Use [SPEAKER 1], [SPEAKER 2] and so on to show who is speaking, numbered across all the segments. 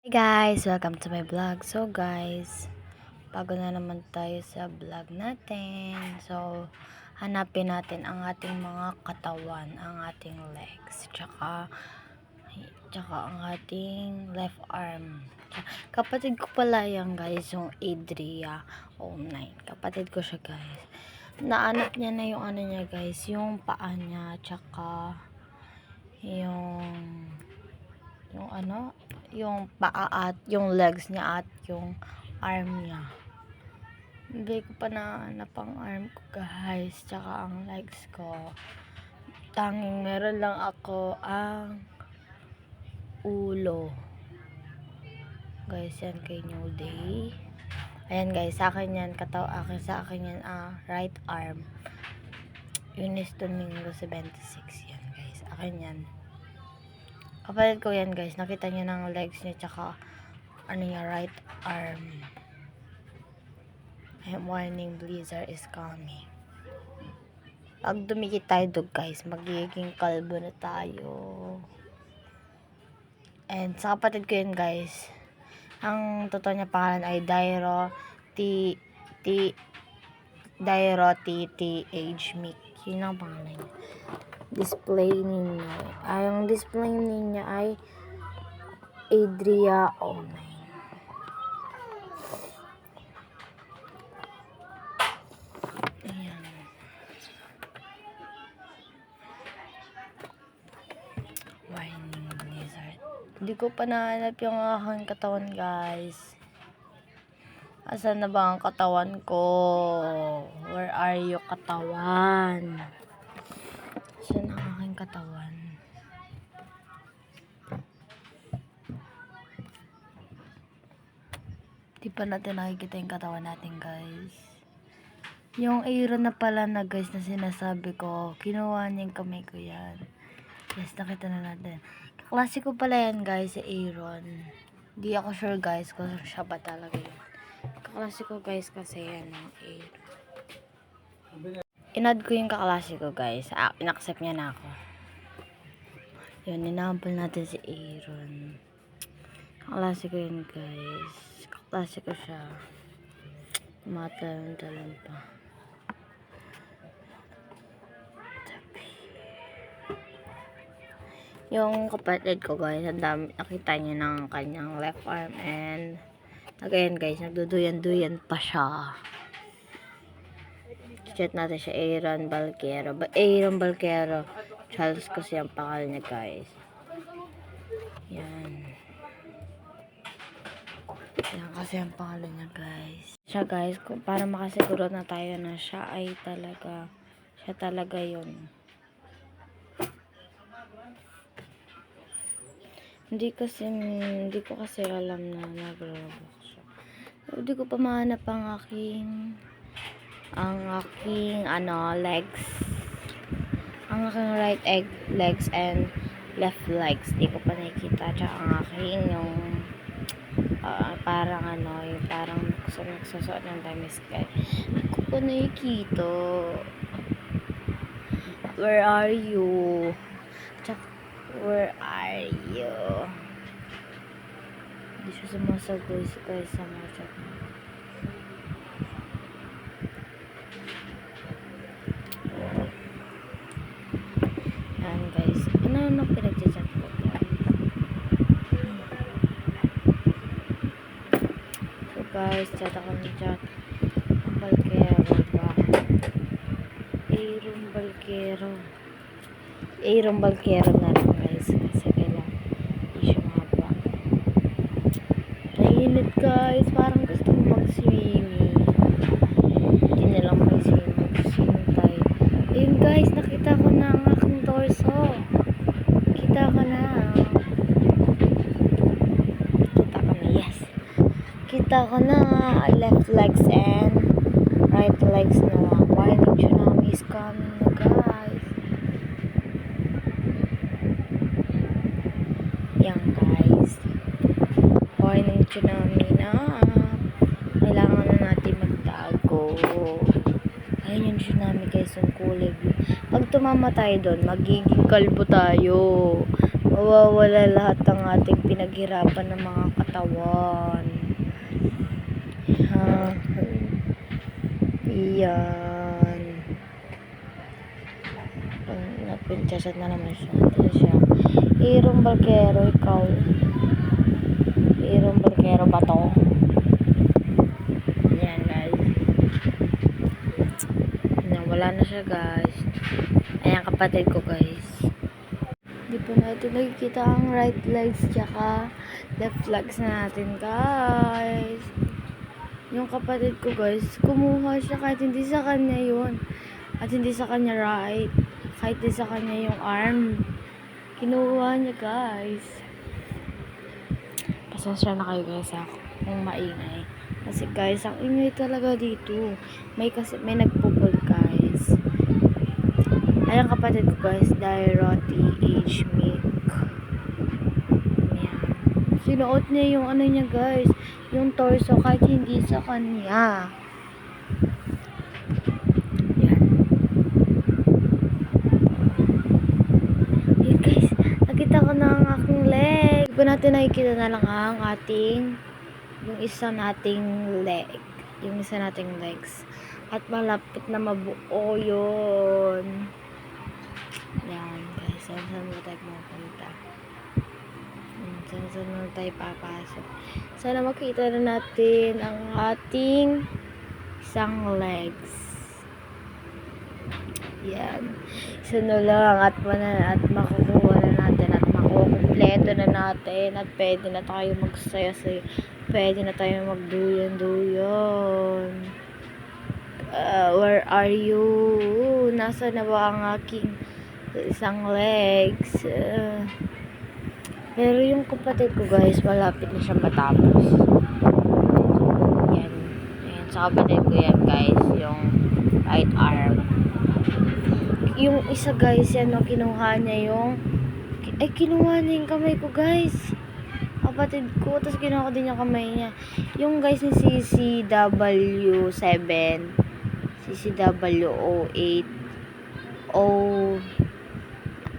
[SPEAKER 1] Hey guys, welcome to my vlog. So guys, bago na naman tayo sa vlog natin. So, hanapin natin ang ating mga katawan, ang ating legs, tsaka ang ating left arm. Kapatid ko pala yan guys, yung Adria 09. Kapatid ko siya guys. Naanap niya na yung ano niya guys, yung paa niya, tsaka yung paa at yung legs niya at yung arm niya. Hindi ko pa nahanap ang arm ko guys, tsaka ang legs ko. Tanging meron lang ako ang ulo. Guys, yan kay New Day. Ayan guys, sa akin yan, sa akin yan, right arm. Eunice Domingo 76 yan guys, akin yan. Kapatid ko yan guys, nakita niyo ng legs niya tsaka right arm. Warning, blizzard is coming. Pag dumikit tayo guys, magiging kalbo na tayo. And sa kapatid ko yan guys, ang totoo niya pangalan ay Dairo TTH Mick. Yun ang pangalan niya. Ang display niya ay Adria 09. Ayan. Warning blizzard. Hindi ko pa nahanap yung aking katawan guys. Asan na ba ang katawan ko? Where are you, katawan? Asan ang aking katawan? Di pa natin nakikita yung katawan natin guys. Yung Aaron na pala na guys na sinasabi ko, kinuha niya yung kamay ko yan. Yes, nakita na natin. Kaklase ko pala yan guys, si Aaron. Di ako sure guys kung siya ba talaga yun. Kaklase ko guys kasi yan ang Aaron. Inad ko yung kaklase ko guys. Inaccept niya na ako. Yun, inampal natin si Aaron. Kaklase ko yun guys. Kaklase ko siya. Tumatalon pa. Yung kapatid ko guys, ang dami, nakita niya ng kanyang left arm and again guys, nagduduyan-duyan pa siya. Chat natin siya, Aaron Balquero. Charles kasi ang pangalan niya guys. Yan. Yan kasi ang pangalan niya guys. Siya guys, para makasiguro na tayo na siya talaga yun. Hindi ko kasi alam na nag-roblox siya. Hindi ko pa mahanap ang aking legs. Ang aking right legs and left legs. Hindi ko pa nakikita. Tsaka ang aking yung parang nagsusuot ng damis guys. Hindi ko pa nakikita. Where are you? Where are you? Hindi siya sumasagot guys sa mga chat. Yan guys. Ano pinag-chat ko? So guys, chat ako ng chat. Balquero ba? Aaron Balquero na lang guys. Kasi kailangan hindi siya mahaba. Nainit guys. Parang gusto mo mag-swimming. Hindi na lang mag-swimming tayo. Ayun guys, nakita ko na ang aking torso. Kita ko na. Yes. Kita ko na. Left legs and right legs na lang. Warning, tsunami is coming na guys. Yan guys. Warning, tsunami na. Kailangan na natin magtago. Ayun yung tsunami guys, yung kulay blue. Pag tumama tayo doon, magiging kalbo tayo. mawawala lahat ng ating pinaghirapan ng mga katawan. Ha? Iyan. Napinchasat na naman siya. Ito siya. Aaron Balquero, ikaw. Aaron Balquero ba to? Yan guys. Wala na siya guys. Ayan kapatid ko guys. Di pa natin nakikita ang right legs tsaka left legs natin guys. Yung kapatid ko guys, kumuha siya kahit hindi sa kanya yun. At hindi sa kanya right. Kahit hindi sa kanya yung arm. Kinuha niya guys. Pasensya na kayo guys ako kung maingay. Kasi guys, ang ingay talaga dito. May nagpupul guys. Ayan kapatid ko guys, Dorothy H. Mick. Ayan. Sinuot niya yung ano niya guys, yung torso kahit hindi sa kanya. Ayan. Ayan guys, nakita ko na ang aking leg. Di ba natin nakikita na lang ang ating, yung isa nating leg. Yung isa nating legs. At malapit na mabuo yun. Yan guys, saan mo tayo pupunta? Saan mo tayo papasok? Sana makita na natin ang ating isang legs. Yan. Isa na lang at makukuha na natin at makukumpleto na natin at pwede na tayo magsaya-saya. Pwede na tayo magduyan-duyan. Where are you? Nasa na ba ang aking isang legs? Pero yung kapatid ko guys, malapit na siyang matapos. Yan. Ayan, sa kapatid ko yan guys, yung right arm. Yung isa guys, yan no, kinuha niya yung kinuha niya yung kamay ko guys. Kapatid ko, tapos kinuha ko din yung kamay niya. Yung guys ni CCW7, CCW08,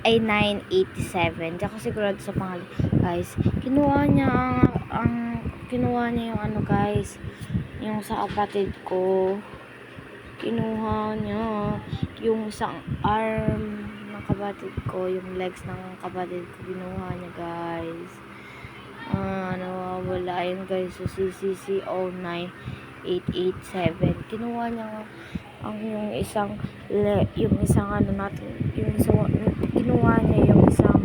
[SPEAKER 1] 987. Di ako sigurado sa pangalan guys. Kinuha niya yung ano guys, yung sa kapatid ko. Kinuha niya yung isang arm ng kapatid ko, yung legs ng kapatid ko. Kinuha niya guys. Nawawala yun guys. So CCC09887. Kinuha niya yung isang ano natin, kinuha niya yung isang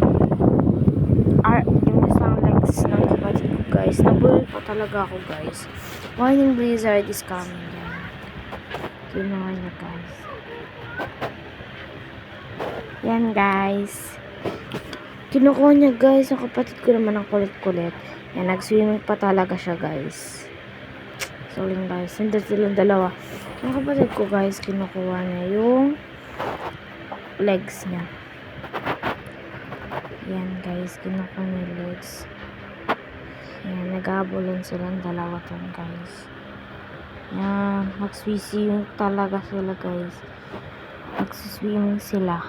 [SPEAKER 1] legs ng kapatid ko guys. Nabulol po talaga ako guys. Morning blizzard is coming yan. Kinuha niya guys. Yan guys. Kinukuha niya guys. Ang kapatid ko naman ang kulit-kulit. Yan, nag-swimming pa talaga siya guys. So yun guys, hindi silang dalawa. Ang kapatid ko guys, kinukuha niya yung legs niya. Yan guys, kinukuha niya yung legs. Yan, naghabulan silang dalawa ton guys. Yan, nagswiswimming talaga sila guys. Nagsiswimming sila.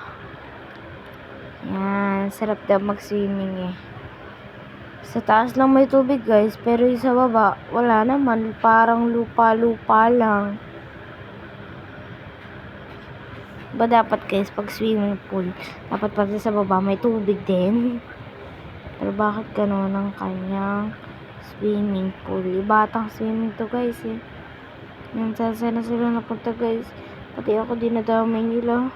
[SPEAKER 1] Yan, sarap daw mag-swimming eh. Sa taas lang may tubig guys, pero sa baba, wala naman. Parang lupa-lupa lang. Ba dapat guys, pag swimming pool, dapat pag sa baba may tubig din. Pero bakit gano'n ang kanyang swimming pool? Ibatang swimming to guys eh. Yan, saan na sila napunta guys. Pati ako dinadamay nila.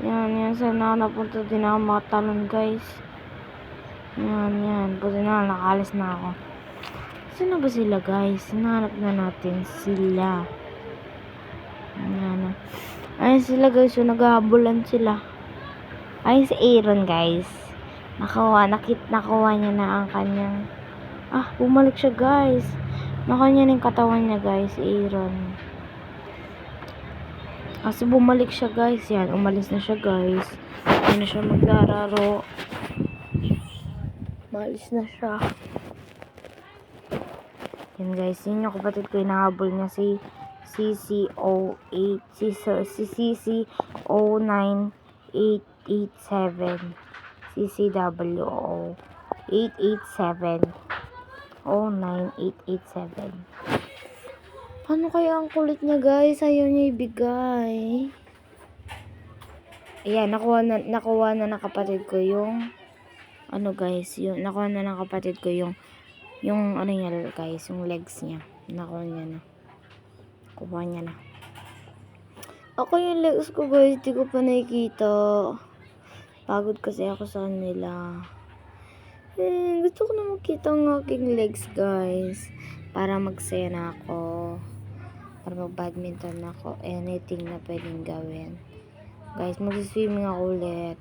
[SPEAKER 1] Yan, sana ako napunta din ako makatalon guys. Yan. Buti na, nakalis na ako. Saan na ba sila guys? Hinahanap na natin sila. Yan. Ayun sila guys, so naghahabulan sila. Ayun si Aaron guys. Nakuha niya na ang kanyang... bumalik siya guys. Nakuha niya na yung katawan niya guys, si Aaron. Kasi bumalik siya guys. Yan, umalis na siya guys. Hindi na siya maglararo. Umalis na siya. Yan guys, yun yung kapatid ko, hinahabol niya si CC09887. CCWO 887-09887. Paano kaya ang kulit niya guys? Ayaw niya ibigay. Ayan, nakuha na ng kapatid ko yung guys, yung nakuha na ng kapatid ko yung ano niya guys, yung legs niya. Nakuha niya na. Kuha niya na. Ako yung legs ko guys, di ko pa nakikita. Pagod kasi ako sa kanila. Gusto ko na makita ang aking legs guys. Para magsaya na ako. Para mag-badminton ako. Anything na pwedeng gawin. Guys, mag-swimming ako ulit.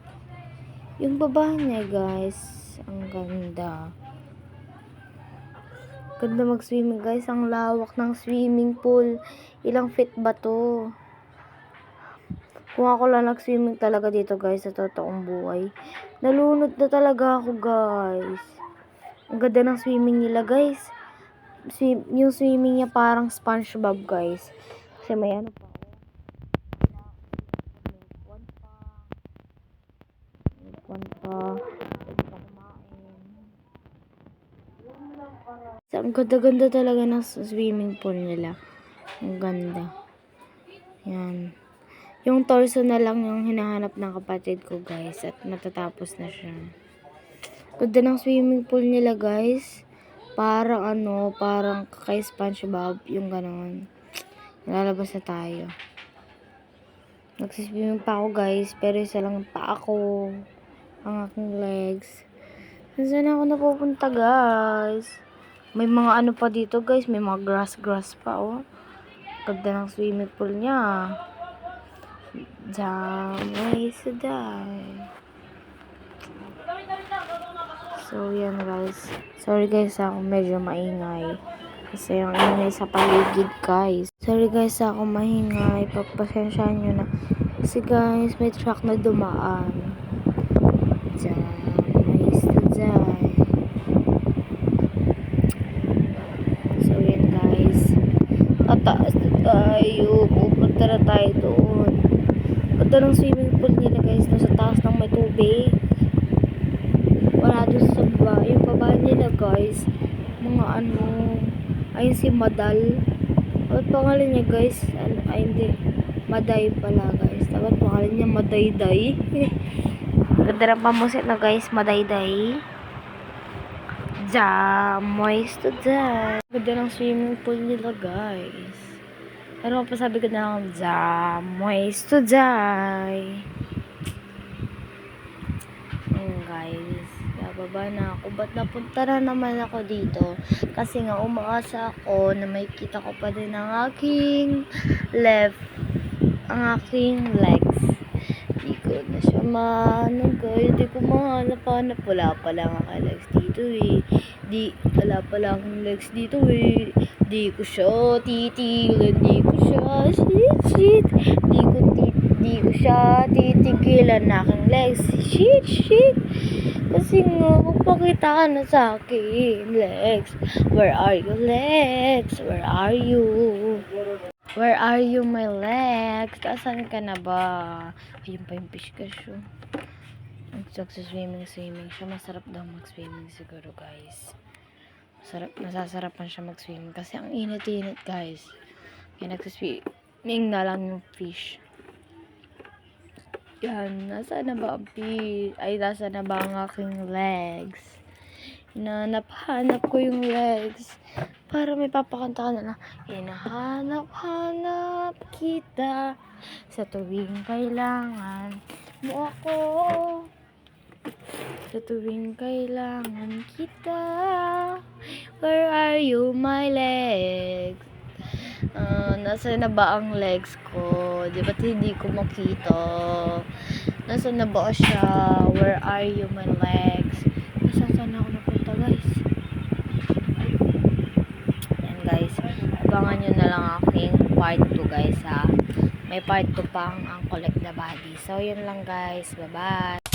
[SPEAKER 1] Yung baba niya guys, ang ganda. Ganda mag-swimming guys. Ang lawak ng swimming pool. Ilang feet ba to? Kung ako lang nag-swimming talaga dito guys sa totoong buhay, nalunod na talaga ako guys. Ang ganda ng swimming nila guys. Yung swimming niya parang SpongeBob guys. Kasi may ano pa. So, ang ganda-ganda talaga ng swimming pool nila. Ang ganda. Yan. Yung torso na lang yung hinahanap ng kapatid ko guys. At matatapos na siya. Ganda ng swimming pool nila guys. Parang parang kay SpongeBob. Yung ganon. Lalabas na tayo. Nagsiswimming pa ako guys. Pero isa lang pa ako. Ang aking legs. Saan ako napupunta guys? May mga pa dito guys. May mga grass pa oh. Ganda ng swimming pool niya. Damay sa die. So yan guys. Sorry guys ako medyo maingay. Kasi yung ingay sa paligid guys. Sorry guys ako maingay. Pagpasensyahan nyo na. Kasi guys may truck na dumaan. Damay sa die. So yan guys. Tataas na tayo. Pupunta na tayo doon. Ganda ng swimming pool nila guys. Nasa taas ng may tubig. Wala doon sa baba. Yung baba nila guys. Mga ayun si Madal. Dapat pangalan niya guys. Hindi. Maday pala guys. Dapat pangalan niya Madayday. Ganda ng pamusit na guys. Madayday. Moist to die. Ganda ng swimming pool nila guys. Pero mapasabi ko na lang, moist to die. Guys, bababa na ako. Ba't napunta na naman ako dito? Kasi nga umaasa ako na may kita ko pa din ang aking ang aking legs. Di ko na siya guys. Di ko mahanap-hanap. Wala pa lang ang legs dito eh. Wala pa lang ang legs dito eh. Di ko siya titigilan. Di ko siya shit. Di ko siya titigilan na aking legs. Shit. Kasi nga, magpakita ka na sa akin, legs. Where are you, legs? Where are you? Where are you, my legs? Asan ka na ba? Ayun pa yung fish guys. Nagsaswimming siya. Masarap daw mag-swimming siguro guys. Nasasarapan siya mag-swimming. Kasi ang init-init guys. Kaya nagsaswimming na lang yung fish. Yan, nasa na ba ang fish? Ay, nasa na ba ang aking legs? Hinahanap ko yung legs. Para may papakanta ka na. Hinahanap kita sa tuwing kailangan mo ako. Sa tuwing kailangan kita. Where are you, my legs? Nasa na ba ang legs ko? Di ba't hindi ko makita? Nasa na ba siya? Where are you, my legs? Saan ako napunta guys? Yan guys. Abangan nyo na lang aking part 2 guys ha. May part 2 pang ang collect the body. So yun lang guys. Bye bye.